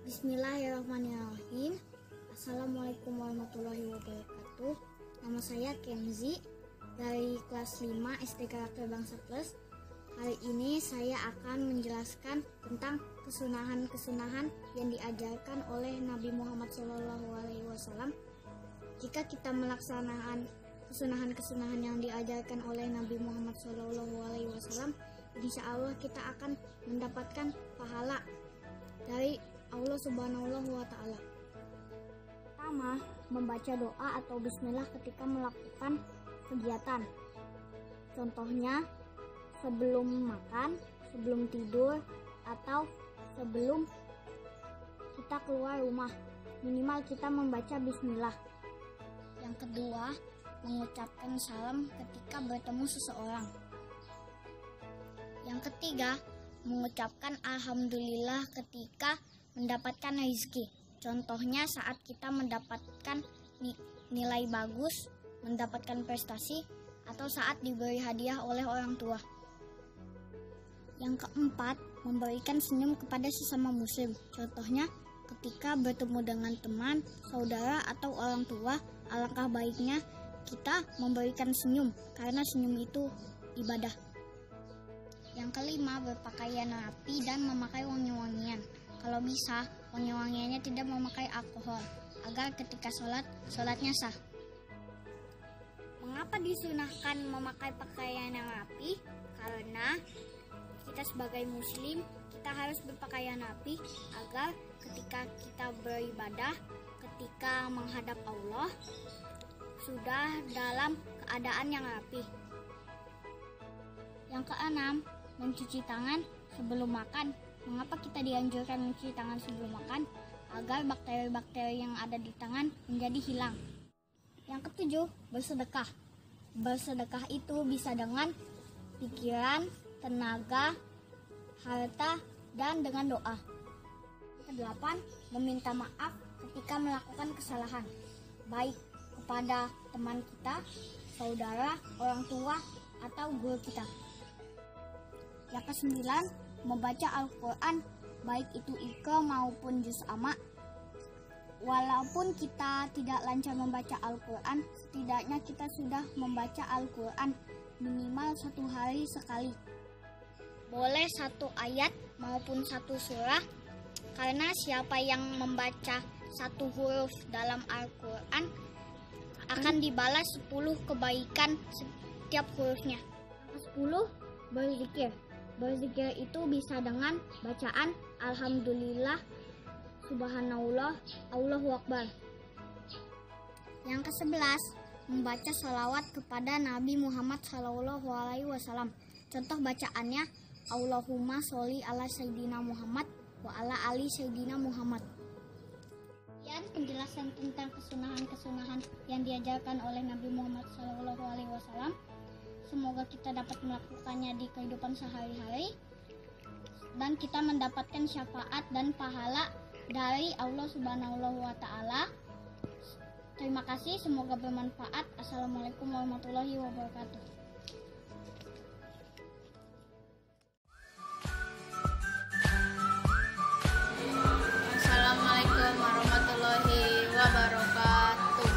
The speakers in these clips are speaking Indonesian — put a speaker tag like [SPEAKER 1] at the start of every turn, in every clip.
[SPEAKER 1] Bismillahirrahmanirrahim. Assalamualaikum warahmatullahi wabarakatuh. Nama saya Kenzi dari kelas 5 SD Karakter Bangsa Plus. Hari ini saya akan menjelaskan tentang kesunahan-kesunahan yang diajarkan oleh Nabi Muhammad SAW. Jika kita melaksanakan kesunahan-kesunahan yang diajarkan oleh Nabi Muhammad SAW, insya Allah kita akan mendapatkan pahala dari Allah Subhanahu wa Ta'ala. Pertama, membaca doa atau bismillah ketika melakukan kegiatan. Contohnya, sebelum makan, sebelum tidur, atau sebelum kita keluar rumah. Minimal kita membaca bismillah. Yang kedua, mengucapkan salam ketika bertemu seseorang. Yang ketiga, mengucapkan alhamdulillah ketika mendapatkan rezeki. Contohnya saat kita mendapatkan nilai bagus, mendapatkan prestasi, atau saat diberi hadiah oleh orang tua. Yang keempat, memberikan senyum kepada sesama muslim. Contohnya ketika bertemu dengan teman, saudara, atau orang tua, alangkah baiknya kita memberikan senyum, karena senyum itu ibadah. Yang kelima, berpakaian rapi dan memakai wangi-wangian. Kalau bisa, wangi-wangiannya tidak memakai alkohol, agar ketika sholatnya sah. Mengapa disunahkan memakai pakaian yang rapi? Karena kita sebagai muslim, kita harus berpakaian rapi agar ketika kita beribadah, ketika menghadap Allah, sudah dalam keadaan yang rapi. Yang keenam, mencuci tangan sebelum makan. Mengapa kita dianjurkan mencuci tangan sebelum makan? Agar bakteri-bakteri yang ada di tangan menjadi hilang. Yang ketujuh, bersedekah. Bersedekah itu bisa dengan pikiran, tenaga, harta, dan dengan doa. Yang kedelapan, meminta maaf ketika melakukan kesalahan, baik kepada teman kita, saudara, orang tua, atau guru kita. Yang kesembilan, membaca Al-Quran, baik itu Iqra maupun Juz Amma. Walaupun kita tidak lancar membaca Al-Quran, setidaknya kita sudah membaca Al-Quran minimal 1 hari sekali. Boleh 1 ayat maupun 1 surah, karena siapa yang membaca 1 huruf dalam Al-Quran akan dibalas 10 kebaikan setiap hurufnya. Yang ke-10, berzikir. Berzikir itu bisa dengan bacaan alhamdulillah, subhanallah, Allahu akbar. Yang ke-11, membaca sholawat kepada Nabi Muhammad SAW. Contoh bacaannya, Allahumma sholli ala sayyidina Muhammad wa ala ali sayyidina Muhammad. Sekian penjelasan tentang kesunahan-kesunahan yang diajarkan oleh Nabi Muhammad SAW. Semoga kita dapat melakukannya di kehidupan sehari-hari dan kita mendapatkan syafaat dan pahala dari Allah Subhanahu wa Ta'ala. Terima kasih, semoga bermanfaat. Assalamualaikum warahmatullahi wabarakatuh.
[SPEAKER 2] Assalamualaikum warahmatullahi wabarakatuh.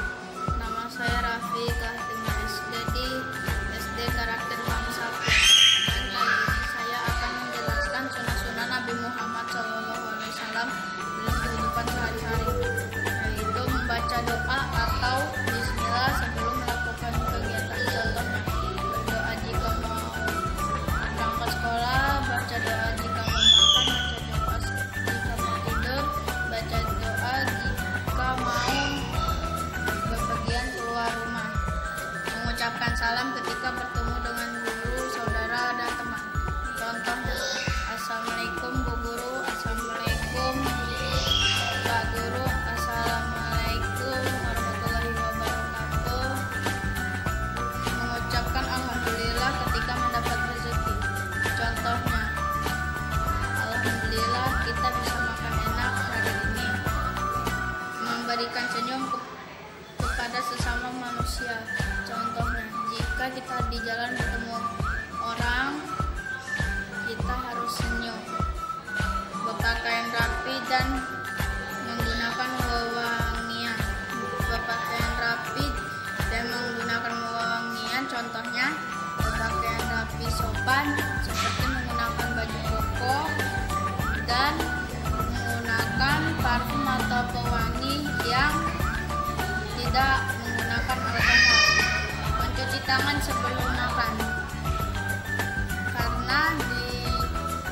[SPEAKER 2] Nama saya Raffi, kelas 5 SD di SD Karakter Bangsa Plus. Dan kali ini saya akan menjelaskan sunnah-sunnah Nabi Muhammad SAW dalam kehidupan sehari-hari, yaitu membaca doa atau bismillah sebelum melakukan kegiatan. Contohnya, berdoa jika mau datang ke sekolah, baca doa jika mau makan, baca doa jika mau tidur, baca doa jika mau bepergian keluar rumah, mengucapkan salam ketika bertemu dengan guru, saudara, dan teman. Contohnya, assalamualaikum Bu Guru, assalamualaikum Pak Guru, assalamualaikum warahmatullahi wabarakatuh. Mengucapkan alhamdulillah ketika mendapat rezeki. Contohnya, alhamdulillah kita bisa makan enak hari ini. Memberikan senyum kepada sesama manusia. Contohnya, jika kita di jalan ketemu orang, kita harus senyum, berpakaian rapi dan parfum atau pewangi yang tidak menggunakan alkohol. Mencuci tangan sebelum makan, karena di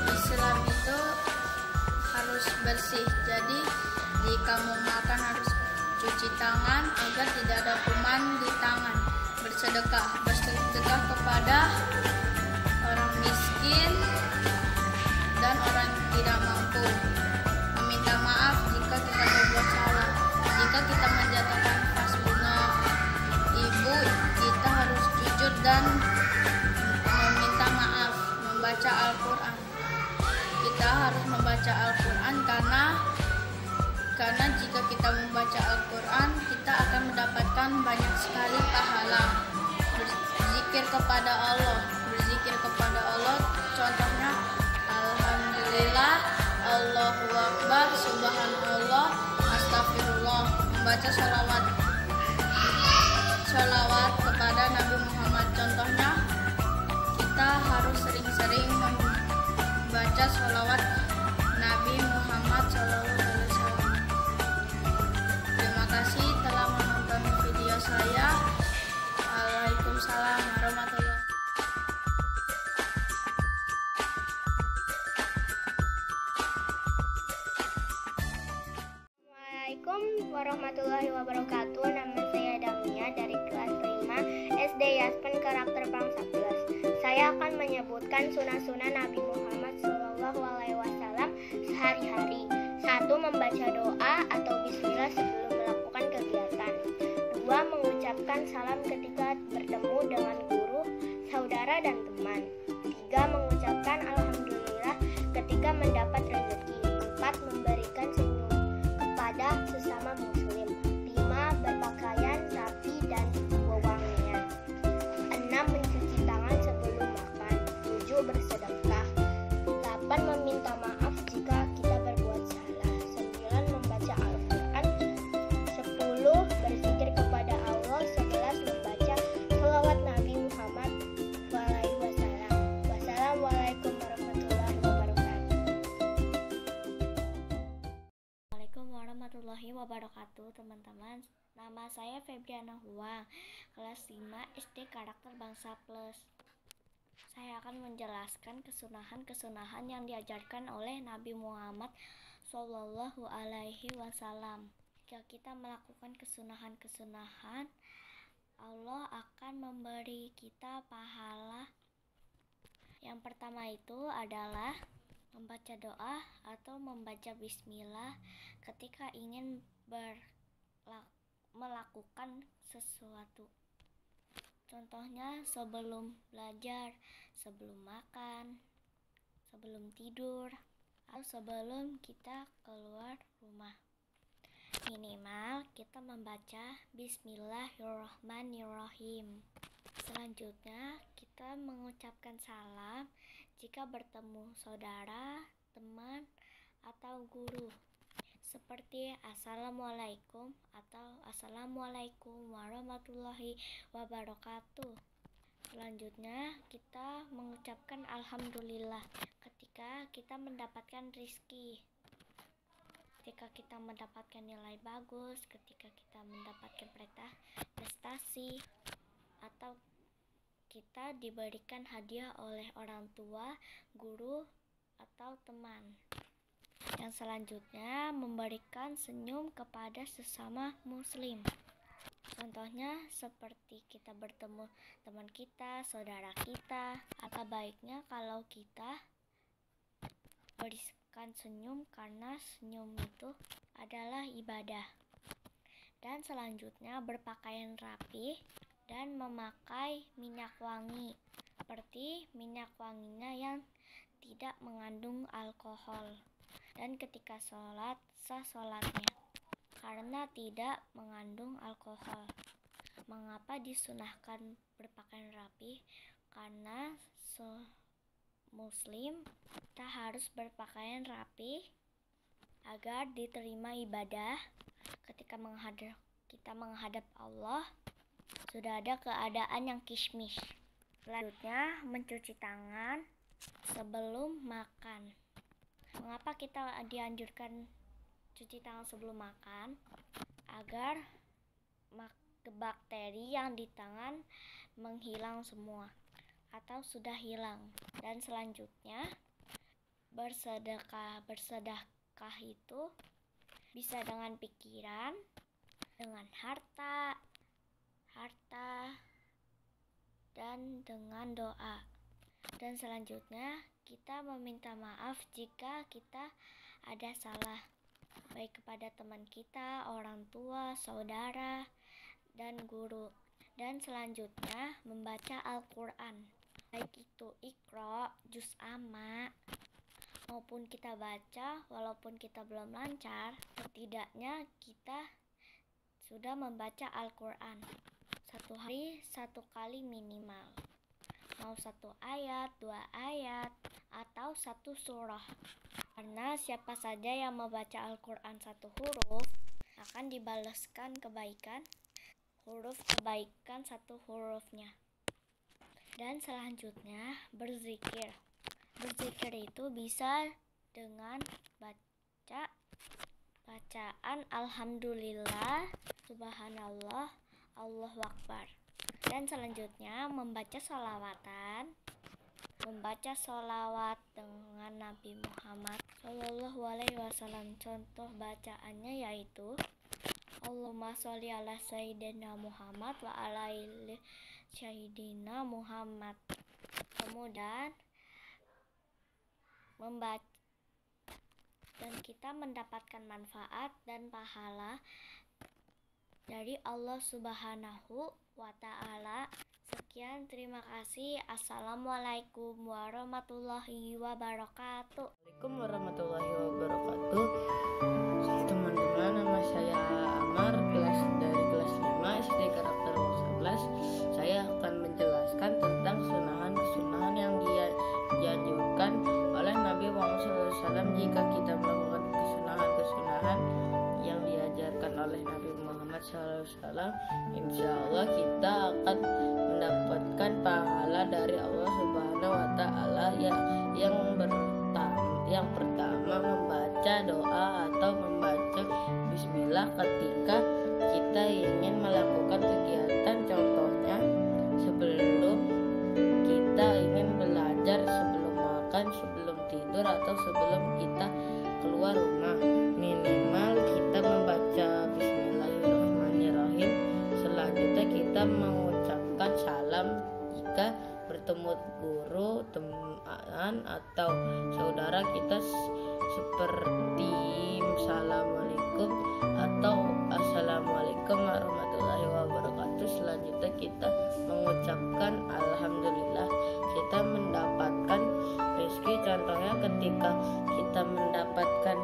[SPEAKER 2] Islam itu harus bersih. Jadi jika mau makan harus cuci tangan agar tidak ada kuman di tangan. Bersedekah kepada orang miskin dan orang tidak mampu. Meminta maaf jika kita berbuat salah. Jika kita menjatuhkan vas bunga ibu, kita harus jujur dan meminta maaf. Membaca Al-Quran, kita harus membaca Al-Quran karena jika kita membaca Al-Quran, kita akan mendapatkan banyak sekali pahala. Berzikir kepada Allah, contohnya Alhamdulillah, Allahu Akbar, Subhanallah, Astagfirullah. Membaca sholawat kepada Nabi Muhammad, contohnya kita harus sering-sering membaca sholawat Nabi Muhammad SAW. Terima kasih telah menonton video saya. Waalaikumsalam warahmatullahi wabarakatuh.
[SPEAKER 3] Assalamualaikum warahmatullahi wabarakatuh. Nama saya Damia dari kelas 5 SD Yaspen Karakter Bangsa Plus. Saya akan menyebutkan sunah-sunah Nabi Muhammad SAW sehari-hari. 1. Membaca doa atau bismillah sebelum melakukan kegiatan. 2. Mengucapkan salam ketika bertemu dengan guru, saudara, dan teman. 3. Mengucapkan alhamdulillah ketika mendapat rezeki. 4. Memberikan senyum kepada sesama muslim. 5. Berpakaian rapi dan wewangian. 6. Mencuci tangan sebelum makan. 7. Bersedekah. 8. Meminta maaf jika kita berbuat salah. 9. Membaca Al-Quran. 10. Berzikir kepada Allah. 11. Membaca sholawat Nabi Muhammad SAW. Wassalamualaikum warahmatullahi wabarakatuh.
[SPEAKER 4] Assalamualaikum warahmatullahi wabarakatuh, teman-teman. Nama saya Febriana Huang, kelas 5 SD Karakter Bangsa Plus. Saya akan menjelaskan kesunahan-kesunahan yang diajarkan oleh Nabi Muhammad Shallallahu Alaihi Wasallam. Jika kita melakukan kesunahan-kesunahan, Allah akan memberi kita pahala. Yang pertama itu adalah membaca doa atau membaca bismillah ketika ingin melakukan sesuatu. Contohnya sebelum belajar, sebelum makan, sebelum tidur, atau sebelum kita keluar rumah. Minimal kita membaca Bismillahirrahmanirrahim. Selanjutnya kita mengucapkan salam jika bertemu saudara, teman, atau guru, seperti Assalamualaikum atau Assalamualaikum warahmatullahi wabarakatuh. Selanjutnya kita mengucapkan Alhamdulillah ketika kita mendapatkan rizki, ketika kita mendapatkan nilai bagus, ketika kita mendapatkan prestasi, atau kita diberikan hadiah oleh orang tua, guru, atau teman. Yang selanjutnya memberikan senyum kepada sesama muslim. Contohnya seperti kita bertemu teman kita, saudara kita. Apa baiknya kalau kita berikan senyum, karena senyum itu adalah ibadah. Dan selanjutnya berpakaian rapi dan memakai minyak wangi, seperti minyak wanginya yang tidak mengandung alkohol. Dan ketika sholat, sah sholatnya karena tidak mengandung alkohol. Mengapa disunahkan berpakaian rapi? Karena muslim kita harus berpakaian rapi agar diterima ibadah. Ketika kita menghadap Allah, sudah ada keadaan yang kismis. Selanjutnya mencuci tangan sebelum makan. Mengapa kita dianjurkan cuci tangan sebelum makan agar bakteri yang di tangan menghilang semua atau sudah hilang. Dan selanjutnya bersedekah itu bisa dengan pikiran, dengan harta dan dengan doa. Dan selanjutnya kita meminta maaf jika kita ada salah, baik kepada teman kita, orang tua, saudara, dan guru. Dan selanjutnya membaca Al-Quran, baik itu Iqra, juz amma, maupun kita baca walaupun kita belum lancar, setidaknya kita sudah membaca Al-Quran satu hari 1 kali minimal, mau 1 ayat, 2 ayat, atau 1 surah. Karena siapa saja yang membaca Al-Quran 1 huruf akan dibalaskan kebaikan 1 hurufnya. Dan selanjutnya berzikir. Berzikir itu bisa dengan bacaan Alhamdulillah, Subhanallah, Allahu Akbar. Dan selanjutnya membaca sholawatan, membaca sholawat dengan Nabi Muhammad Shallallahu Alaihi Wasallam. Contoh bacaannya yaitu Allahumma sholli ala sayyidina Muhammad wa ala ali sayyidina Muhammad. Kemudian membaca dan kita mendapatkan manfaat dan pahala dari Allah Subhanahu wa Ta'ala. Sekian, terima kasih. Assalamualaikum warahmatullahi wabarakatuh.
[SPEAKER 5] Assalamualaikum warahmatullahi wabarakatuh. Teman-teman, nama saya Amar, dari kelas 5 SD karakter 11. Saya akan menjelaskan tentang kesunahan yang dianjurkan oleh Nabi Muhammad SAW. Jika kita melakukan kesunahan yang diajarkan oleh Nabi Muhammad SAW, insya Allah kita akan mendapatkan pahala dari Allah Subhanahu wa Ta'ala. Yang pertama membaca doa atau membaca bismillah ketika kita ingin melakukan kegiatan. Contohnya sebelum kita ingin belajar, sebelum makan, sebelum tidur, atau sebelum kita keluar rumah, minimal kita membaca bismillahirrahmanirrahim. Selanjutnya kita mengucapkan salam jika bertemu guru, teman, atau saudara kita, seperti assalamualaikum atau assalamualaikum warahmatullahi wabarakatuh. Selanjutnya kita mengucapkan alhamdulillah, kita mendapatkan rezeki. Contohnya ketika kita mendapatkan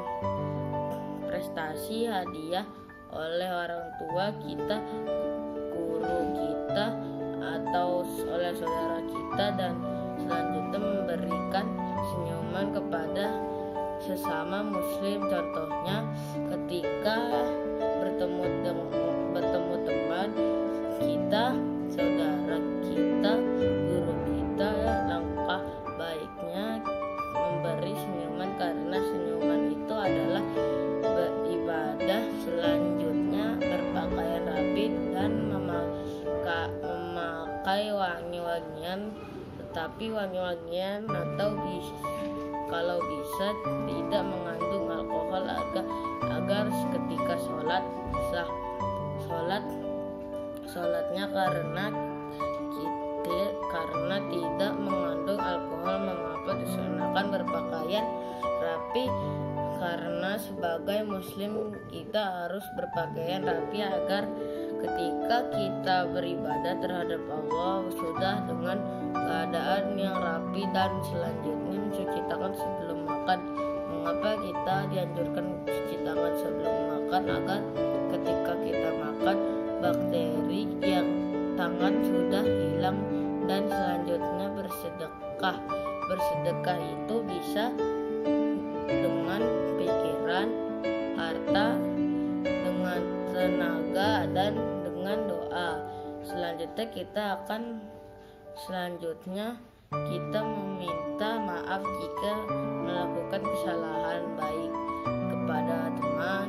[SPEAKER 5] prestasi, hadiah oleh orang tua kita, guru kita, atau oleh saudara kita, dan selanjutnya memberikan senyuman kepada sesama muslim. Contohnya ketika bertemu teman kita, saudara kita, guru kita, langkah baiknya memberi senyuman, karena senyuman itu adalah beribadah. Selanjutnya berpakaian rapi dan memakai wangi-wangian, tetapi wangi-wangian atau kalau bisa tidak mengandung alkohol, agar ketika sholatnya karena tidak mengandung alkohol. Mengapa disunahkan berpakaian rapi? Karena sebagai muslim kita harus berpakaian rapi agar ketika kita beribadah terhadap Allah sudah dengan keadaan yang rapi. Dan selanjutnya mencuci tangan sebelum makan. Mengapa kita dianjurkan mencuci tangan sebelum makan? Agar ketika kita makan, bakteri yang tangan sudah hilang. Dan selanjutnya bersedekah itu bisa dengan pikiran, harta, dengan tenaga, dan dengan doa. Selanjutnya kita meminta maaf jika melakukan kesalahan, baik kepada teman,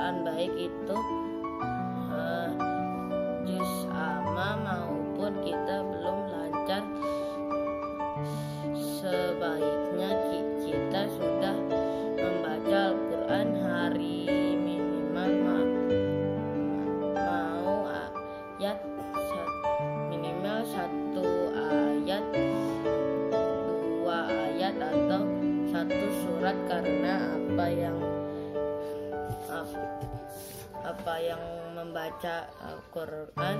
[SPEAKER 5] Al-Quran, baik itu juz amma maupun kita belum lancar. Sebaiknya kita sudah membaca Al-Quran hari minimal minimal 1 ayat, 2 ayat atau 1 surat, karena apa yang membaca Al-Quran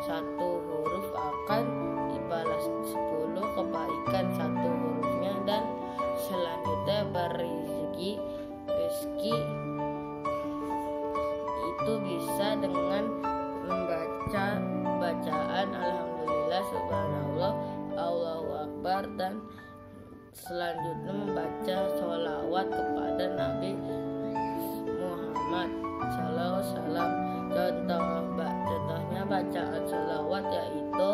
[SPEAKER 5] 1 huruf akan dibalas 10 kebaikan 1 hurufnya, dan selanjutnya berizki itu bisa dengan membaca bacaan Alhamdulillah, Subhanallah, Allahu Akbar, dan selanjutnya membaca sholawat kepada Nabi Muhammad SAW. Contohnya bacaan sholawat yaitu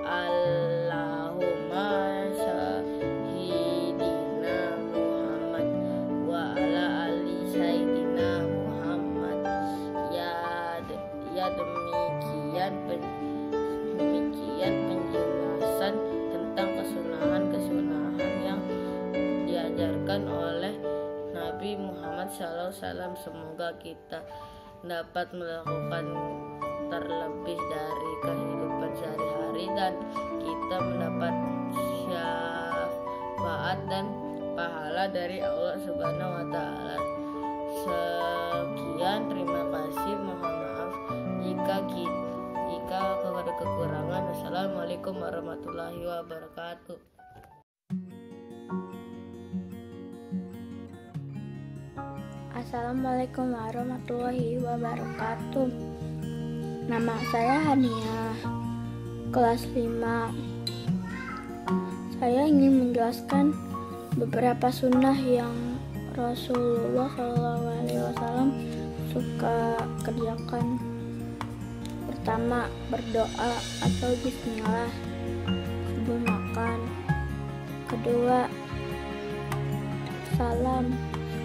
[SPEAKER 5] Allahumma Sayyidina Muhammad wa ala ali Sayyidina Muhammad. Demikian penjelasan tentang kesunahan yang diajarkan oleh Nabi Muhammad SAW. Semoga kita dapat melakukan terlebih dari kehidupan sehari-hari, dan kita mendapat syafaat dan pahala dari Allah Subhanahu wa Ta'ala. Sekian, terima kasih. Mohon maaf jika ada kekurangan. Wassalamualaikum warahmatullahi wabarakatuh.
[SPEAKER 6] Assalamualaikum warahmatullahi wabarakatuh. Nama saya Hania, kelas 5. Saya ingin menjelaskan beberapa sunnah yang Rasulullah SAW suka kerjakan. Pertama, berdoa atau bismillah sebelum makan. Kedua, salam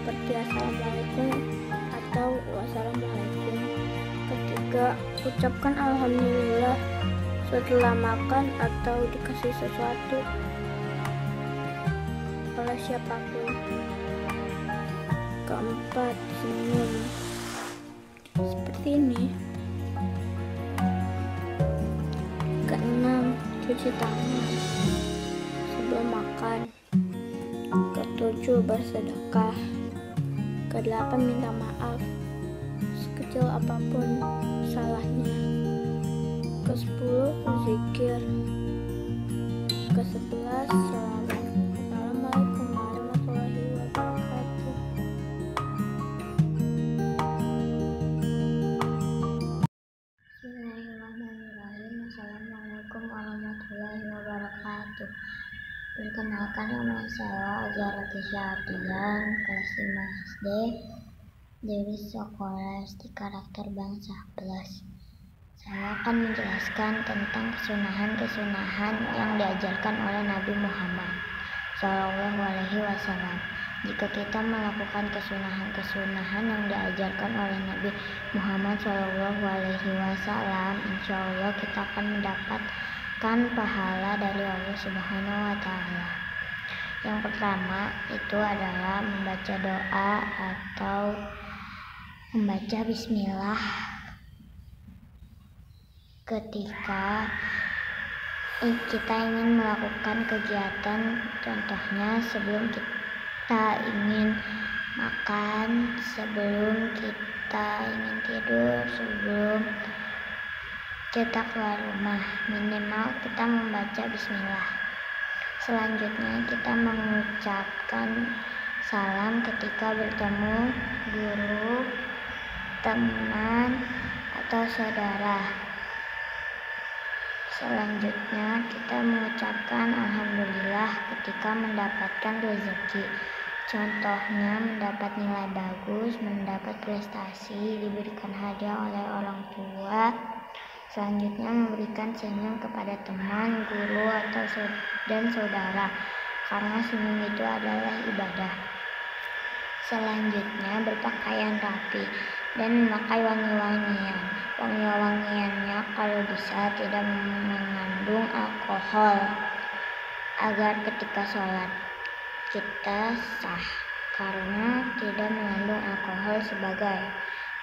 [SPEAKER 6] seperti assalamualaikum atau wassalamualaikum. Ketiga, ucapkan alhamdulillah setelah makan atau dikasih sesuatu oleh siapapun. Keempat, senyum seperti ini. Keenam, cuci tangan sebelum makan. Ketujuh, bersedekah. Kedelapan, minta maaf sekecil apapun salahnya. Kesepuluh, zikir. Ke-11, sholawat. Assalamualaikum warahmatullahi wabarakatuh.
[SPEAKER 3] Bismillahirrahmanirrahim. Assalamualaikum warahmatullahi wabarakatuh. Perkenalkan, nama saya Azharati Syahdian, kelas 5 SD dari Sekolah SD Karakter Bangsa 11. Saya akan menjelaskan tentang kesunahan-kesunahan yang diajarkan oleh Nabi Muhammad SAW. Jika kita melakukan kesunahan-kesunahan yang diajarkan oleh Nabi Muhammad SAW, insya Allah kita akan mendapatkan pahala dari Allah Subhanahu wa Ta'ala. Yang pertama itu adalah membaca doa atau membaca bismillah ketika kita ingin melakukan kegiatan. Contohnya sebelum kita ingin makan, sebelum kita ingin tidur, sebelum kita keluar rumah, minimal kita membaca bismillah. Selanjutnya kita mengucapkan salam ketika bertemu guru, teman, atau saudara. Selanjutnya kita mengucapkan alhamdulillah ketika mendapatkan rezeki. Contohnya mendapat nilai bagus, mendapat prestasi, diberikan hadiah oleh orang tua. Selanjutnya memberikan senyum kepada teman, guru, dan saudara, karena senyum itu adalah ibadah. Selanjutnya berpakaian rapi dan memakai wangi-wangian. Wangi-wangiannya kalau bisa tidak mengandung alkohol agar ketika sholat kita sah, karena tidak mengandung alkohol. Sebagai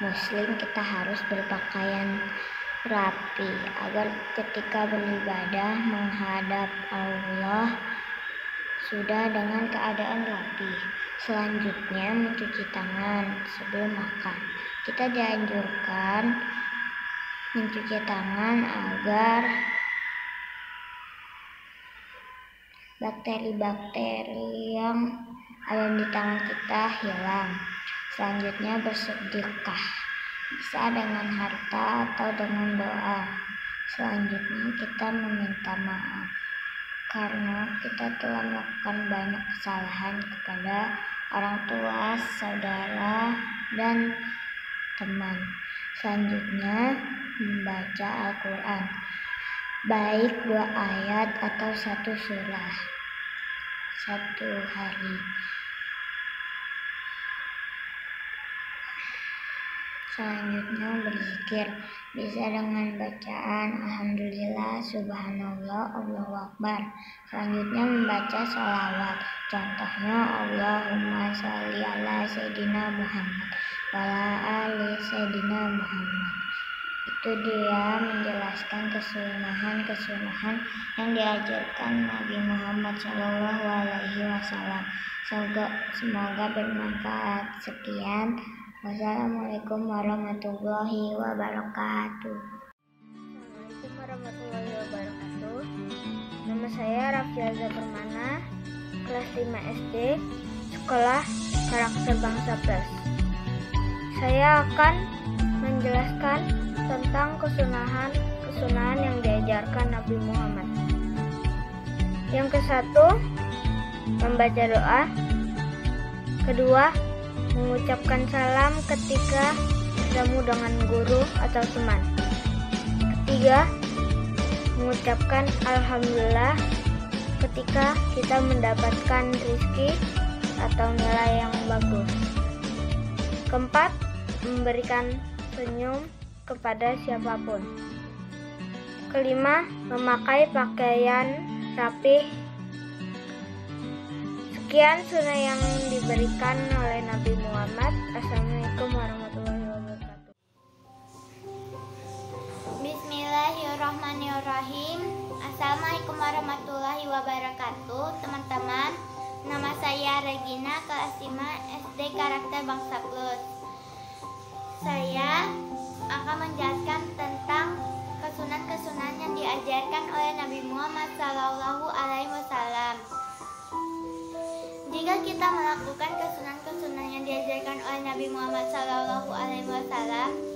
[SPEAKER 3] muslim kita harus berpakaian rapi agar ketika beribadah menghadap Allah sudah dengan keadaan rapi. Selanjutnya mencuci tangan sebelum makan. Kita dianjurkan mencuci tangan agar bakteri-bakteri yang ada di tangan kita hilang. Selanjutnya bersedekah, bisa dengan harta atau dengan doa. Selanjutnya kita meminta maaf karena kita telah melakukan banyak kesalahan kepada orang tua, saudara, dan teman. Selanjutnya membaca Al-Quran, baik 2 ayat atau 1 surah 1 hari. Selanjutnya berzikir, bisa dengan bacaan Alhamdulillah, Subhanallah, Allahu Akbar. Selanjutnya membaca sholawat, contohnya Allahumma sholli ala Sayyidina Muhammad wala ali Sayyidina Muhammad. Itu dia menjelaskan kesunahan yang diajarkan Nabi Muhammad SAW. Semoga bermanfaat. Sekian. Wassalamualaikum warahmatullahi wabarakatuh.
[SPEAKER 6] Assalamualaikum warahmatullahi wabarakatuh. Nama saya Raffiaza Permana, kelas 5 SD, Sekolah Karakter Bangsa Plus. Saya akan menjelaskan tentang kesunahan yang diajarkan Nabi Muhammad. Yang ke-1, membaca doa. Kedua, mengucapkan salam ketika bertemu dengan guru atau teman. Ketiga, mengucapkan Alhamdulillah ketika kita mendapatkan rezeki atau nilai yang bagus. Keempat, memberikan senyum kepada siapapun. Kelima, memakai pakaian rapih. Sekian sunnah yang diberikan oleh Nabi Muhammad. Assalamualaikum warahmatullahi wabarakatuh.
[SPEAKER 1] Bismillahirrahmanirrahim. Assalamualaikum warahmatullahi wabarakatuh. Teman-teman, nama saya Regina, kelas 5 SD Karakter Bangsa Plus. Saya akan menjelaskan tentang kesunahan-kesunahan yang diajarkan oleh Nabi Muhammad SAW. Jika kita melakukan kesunahan-kesunahan yang diajarkan oleh Nabi Muhammad SAW,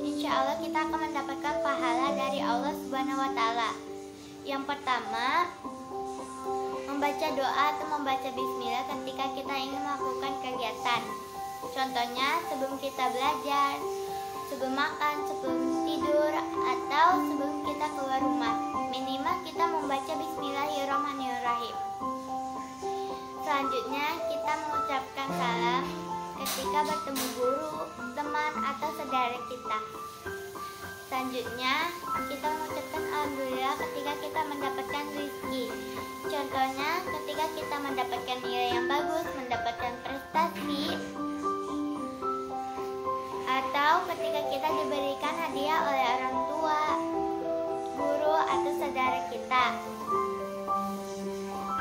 [SPEAKER 1] insya Allah kita akan mendapatkan pahala dari Allah Subhanahu Wa Taala. Yang pertama, membaca doa atau membaca Bismillah ketika kita ingin melakukan kegiatan. Contohnya sebelum kita belajar, sebelum makan, sebelum tidur, atau sebelum kita keluar rumah. Minimal kita membaca Bismillahirrahmanirrahim. Selanjutnya kita mengucapkan salam ketika bertemu guru, teman, atau saudara kita. Selanjutnya kita mengucapkan Alhamdulillah ketika kita mendapatkan rezeki. Contohnya ketika kita mendapatkan nilai yang bagus, mendapatkan prestasi, atau ketika kita diberikan hadiah oleh orang tua, guru, atau saudara kita.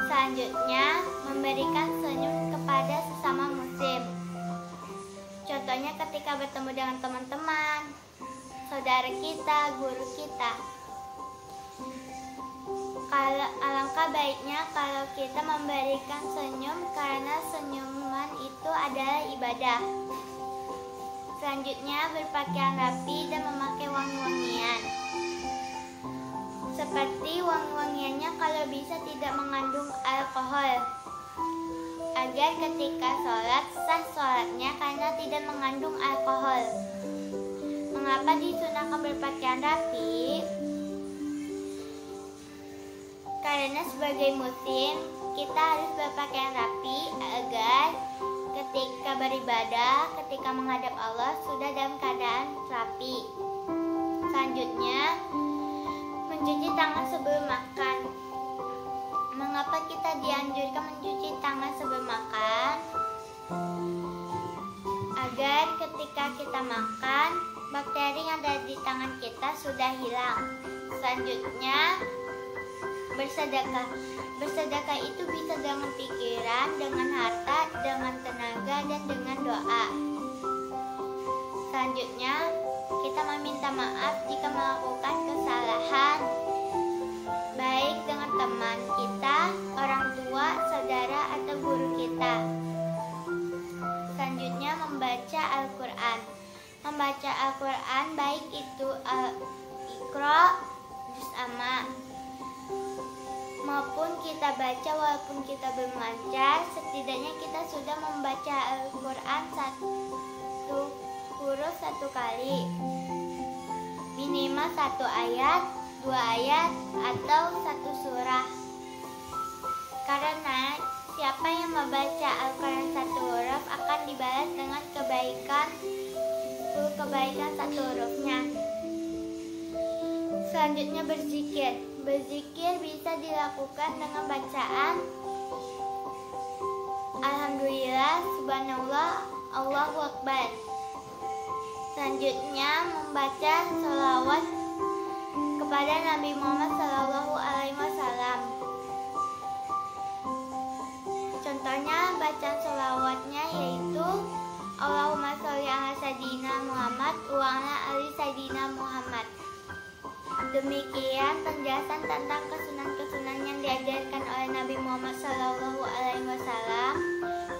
[SPEAKER 1] Selanjutnya, memberikan senyum kepada sesama muslim. Contohnya ketika bertemu dengan teman-teman, saudara kita, guru kita. Alangkah baiknya kalau kita memberikan senyum, karena senyuman itu adalah ibadah. Selanjutnya, berpakaian rapi dan memakai wangi-wangian. Seperti wangi-wangiannya kalau bisa tidak mengandung alkohol, agar ketika sholat sah sholatnya karena tidak mengandung alkohol. Mengapa disunahkan berpakaian rapi? Karena sebagai muslim kita harus berpakaian rapi agar
[SPEAKER 3] ketika beribadah, ketika menghadap Allah sudah dalam keadaan rapi. Selanjutnya, mencuci tangan sebelum makan. Mengapa kita dianjurkan mencuci tangan sebelum makan? Agar ketika kita makan, bakteri yang ada di tangan kita sudah hilang. Selanjutnya, bersedekah. Bersedekah itu bisa dengan pikiran, dengan harta, dengan tenaga, dan dengan doa. Selanjutnya, kita meminta maaf jika melakukan kesalahan, baik dengan teman kita, orang tua, saudara, atau guru kita. Selanjutnya, membaca Al-Quran. Membaca Al-Quran baik itu Al-Iqra, juz amma, maupun kita baca walaupun kita belum lancar, setidaknya kita sudah membaca Al-Quran satu huruf satu kali, minimal 1 ayat, 2 ayat, atau 1 surah. Karena siapa yang membaca Al-Quran 1 huruf akan dibalas dengan kebaikan 1 hurufnya. Selanjutnya berzikir. Berzikir bisa dilakukan dengan bacaan Alhamdulillah, Subhanallah, Allahu Akbar. Selanjutnya membaca sholawat kepada Nabi Muhammad SAW. Contohnya bacaan sholawatnya yaitu Allahumma sholli ala Sayyidina Muhammad wa ala ali Sayyidina Muhammad. Demikian penjelasan tentang kesunan-kesunan yang diajarkan oleh Nabi Muhammad SAW.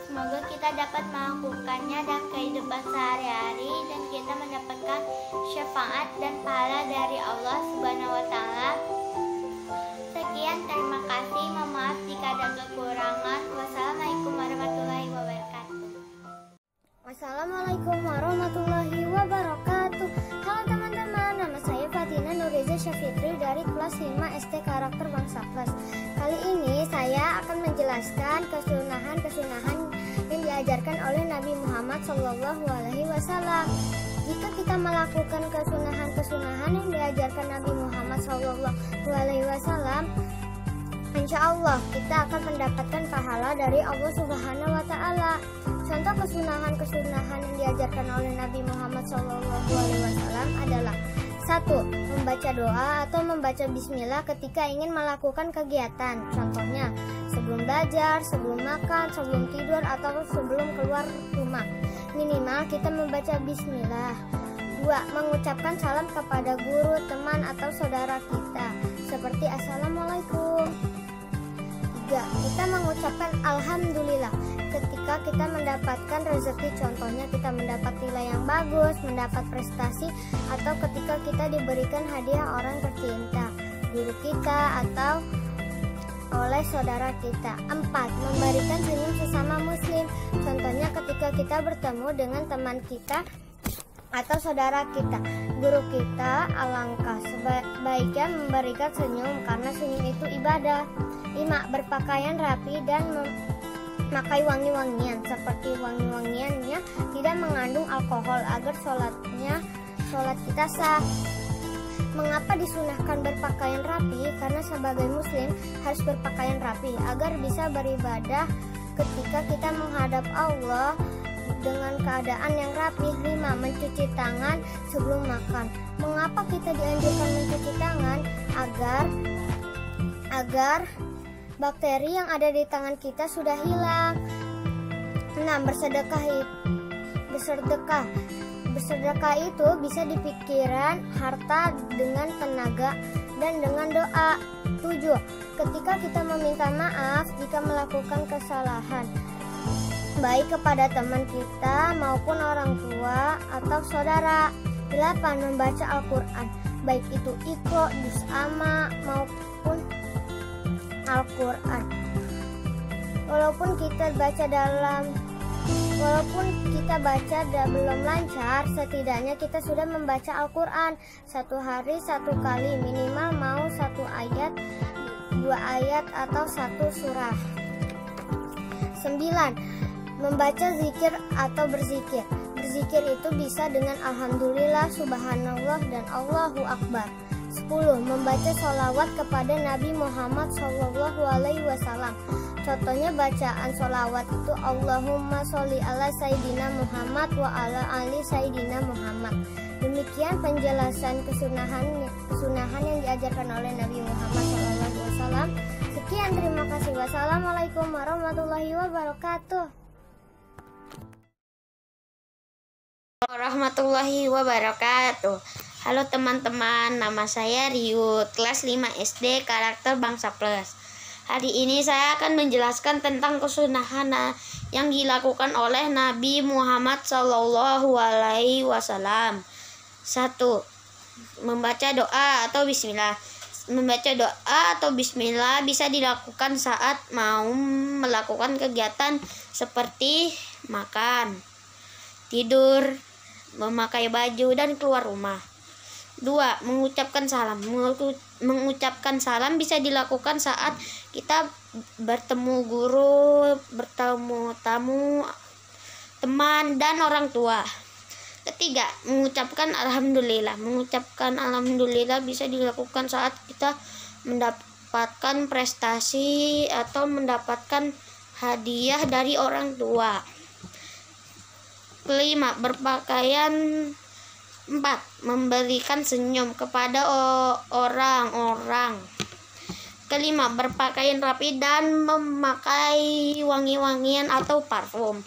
[SPEAKER 3] Semoga kita dapat melakukannya dalam kehidupan sehari-hari dan kita mendapatkan syafaat dan pahala dari Allah Subhanahu wa Ta'ala. Sekian, terima kasih. Mohon maaf jika ada kekurangan. Wassalamualaikum warahmatullahi wabarakatuh.
[SPEAKER 1] Assalamualaikum warahmatullahi wabarakatuh. Halo teman-teman, nama saya Fatina Nuriza Syafitri dari kelas 5 SD Karakter Bangsa Plus. Kali ini saya akan menjelaskan kesunahan-kesunahan yang diajarkan oleh Nabi Muhammad SAW. Jika kita melakukan kesunahan-kesunahan yang diajarkan Nabi Muhammad SAW, insya Allah kita akan mendapatkan pahala dari Allah Subhanahu wa Ta'ala. Contoh kesunahan-kesunahan yang diajarkan oleh Nabi Muhammad SAW adalah: 1. Membaca doa atau membaca bismillah ketika ingin melakukan kegiatan. Contohnya, sebelum belajar, sebelum makan, sebelum tidur, atau sebelum keluar rumah. Minimal kita membaca bismillah. 2. Mengucapkan salam kepada guru, teman, atau saudara kita, seperti Assalamualaikum. 3. Kita mengucapkan Alhamdulillah ketika kita mendapatkan rezeki, contohnya kita mendapat nilai yang bagus, mendapat prestasi, atau ketika kita diberikan hadiah orang tercinta, guru kita, atau oleh saudara kita. 4. Memberikan senyum sesama muslim, contohnya ketika kita bertemu dengan teman kita atau saudara kita, guru kita, alangkah sebaiknya memberikan senyum karena senyum itu ibadah. 5. Berpakaian rapi dan memakai wangi-wangian, seperti wangi-wangiannya tidak mengandung alkohol agar sholat kita sah. Mengapa disunahkan berpakaian rapi? Karena sebagai muslim harus berpakaian rapi agar bisa beribadah ketika kita menghadap Allah dengan keadaan yang rapi. 5. Mencuci tangan sebelum makan. Mengapa kita dianjurkan mencuci tangan? Agar bakteri yang ada di tangan kita sudah hilang. 6. Bersedekah itu bisa di pikiran, harta, dengan tenaga, dan dengan doa. 7. Ketika kita meminta maaf jika melakukan kesalahan, baik kepada teman kita maupun orang tua atau saudara. 8. Membaca Al-Quran, baik itu Iqra, juz amma, maupun Al-Quran. Walaupun kita baca belum lancar, setidaknya kita sudah membaca Al-Quran 1 hari 1 kali, minimal mau 1 ayat, 2 ayat, atau 1 surah. 9.
[SPEAKER 3] Membaca zikir atau berzikir. Berzikir itu bisa dengan Alhamdulillah, Subhanallah, dan Allahu Akbar. 10. Membaca sholawat kepada Nabi Muhammad SAW. Contohnya bacaan sholawat itu Allahumma sholli ala Sayyidina Muhammad wa ala ali Sayyidina Muhammad. Demikian penjelasan kesunahan yang diajarkan oleh Nabi Muhammad SAW. Sekian, terima kasih. Wassalamualaikum warahmatullahi wabarakatuh.
[SPEAKER 6] Warahmatullahi wabarakatuh. Halo teman-teman, nama saya Riut, kelas 5 SD, karakter Bangsa Plus. Hari ini saya akan menjelaskan tentang kesunahan yang dilakukan oleh Nabi Muhammad SAW. 1. Membaca doa atau bismillah. Membaca doa atau bismillah bisa dilakukan saat mau melakukan kegiatan seperti makan, tidur, memakai baju, dan keluar rumah. 2. Mengucapkan salam. Mengucapkan salam bisa dilakukan saat kita bertemu guru, bertemu tamu, teman, dan orang tua. 3. Mengucapkan alhamdulillah. Mengucapkan alhamdulillah bisa dilakukan saat kita mendapatkan prestasi atau mendapatkan hadiah dari orang tua. 5. Berpakaian. 4. Memberikan senyum kepada orang-orang. 5. Berpakaian rapi dan memakai wangi-wangian atau parfum.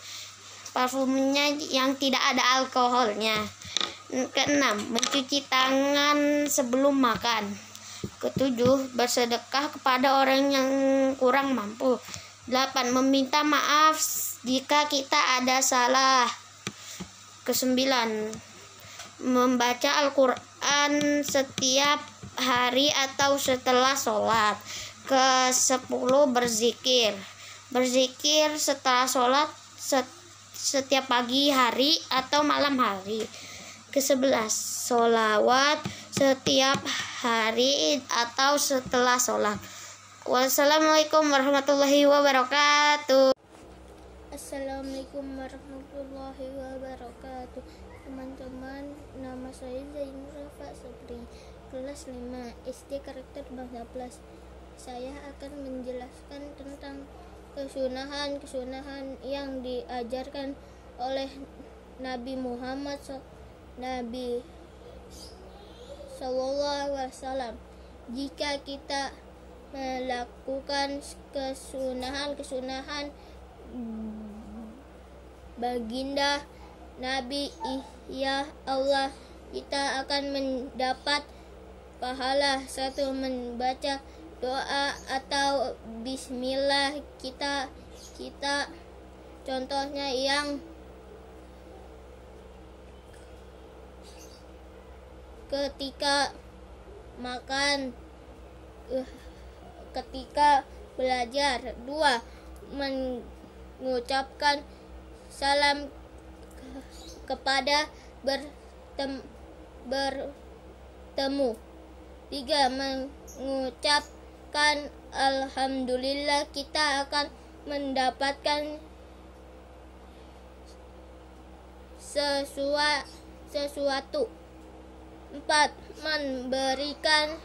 [SPEAKER 6] Parfumnya yang tidak ada alkoholnya. 6. Mencuci tangan sebelum makan. 7. Bersedekah kepada orang yang kurang mampu. 8. Meminta maaf jika kita ada salah. 9. Membaca Al-Quran setiap hari atau setelah sholat. 10. Berzikir. Berzikir setelah sholat setiap pagi hari atau malam hari. 11. Sholawat setiap hari atau setelah sholat. Wassalamualaikum warahmatullahi wabarakatuh.
[SPEAKER 2] Assalamualaikum warahmatullahi wabarakatuh. Teman-teman, nama saya Zainur Rafa Sabri, kelas 5 SD, karakter Bangsa Plus. Saya akan menjelaskan tentang kesunahan yang diajarkan oleh Nabi Muhammad SAW. Jika kita melakukan kesunahan baginda Nabi ya Allah, kita akan mendapat pahala. 1. Membaca doa atau bismillah. Kita contohnya yang ketika makan, ketika belajar. 2. Mengucapkan salam kepada bertemu. 3. Mengucapkan alhamdulillah, kita akan mendapatkan sesuatu. 4. Memberikan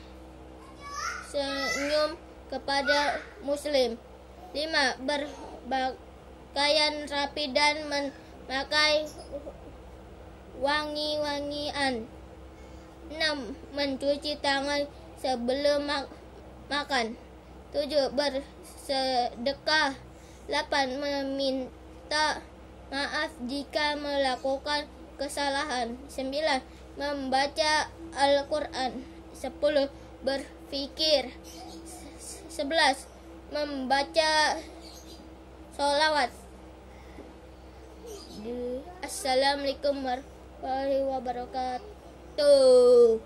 [SPEAKER 2] senyum kepada muslim. 5. Berpakaian rapi dan memakai wangi-wangian. 6. Mencuci tangan sebelum makan. 7. Bersedekah. 8. Meminta maaf jika melakukan kesalahan. 9. Membaca Al-Quran. 10. Berfikir. 11. Membaca sholawat. Assalamualaikum warahmatullahi wabarakatuh.